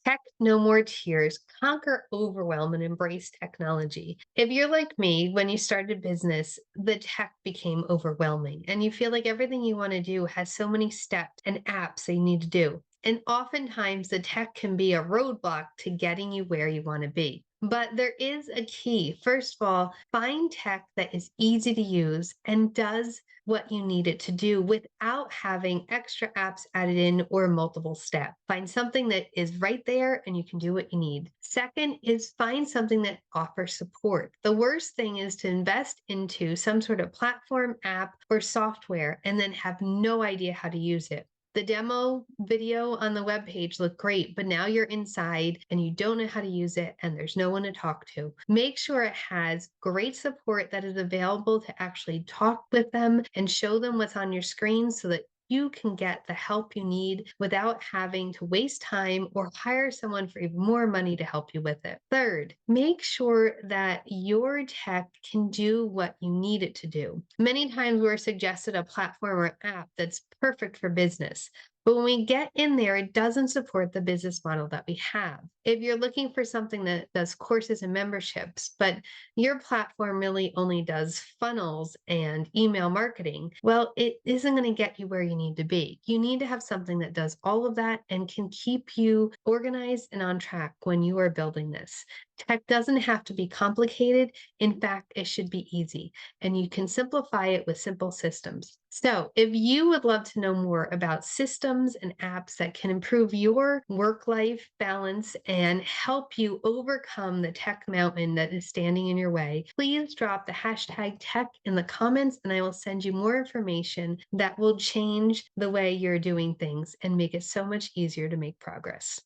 Tech No More Tears, conquer overwhelm and embrace technology. If you're like me, when you started business, the tech became overwhelming and you feel like everything you want to do has so many steps and apps that you need to do. And oftentimes the tech can be a roadblock to getting you where you want to be. But there is a key. First of all, find tech that is easy to use and does what you need it to do without having extra apps added in or multiple steps. Find something that is right there and you can do what you need. Second is find something that offers support. The worst thing is to invest into some sort of platform, app, or software and then have no idea how to use it. The demo video on the webpage looked great, but now you're inside and you don't know how to use it and there's no one to talk to. Make sure it has great support that is available to actually talk with them and show them what's on your screen so that you can get the help you need without having to waste time or hire someone for even more money to help you with it. Third, make sure that your tech can do what you need it to do. Many times we're suggested a platform or app that's perfect for business. But when we get in there, it doesn't support the business model that we have. If you're looking for something that does courses and memberships, but your platform really only does funnels and email marketing, well, it isn't going to get you where you need to be. You need to have something that does all of that and can keep you organized and on track when you are building this. Tech doesn't have to be complicated. In fact, it should be easy, and you can simplify it with simple systems. So, if you would love to know more about systems and apps that can improve your work life balance and help you overcome the tech mountain that is standing in your way, please drop the hashtag tech in the comments and I will send you more information that will change the way you're doing things and make it so much easier to make progress.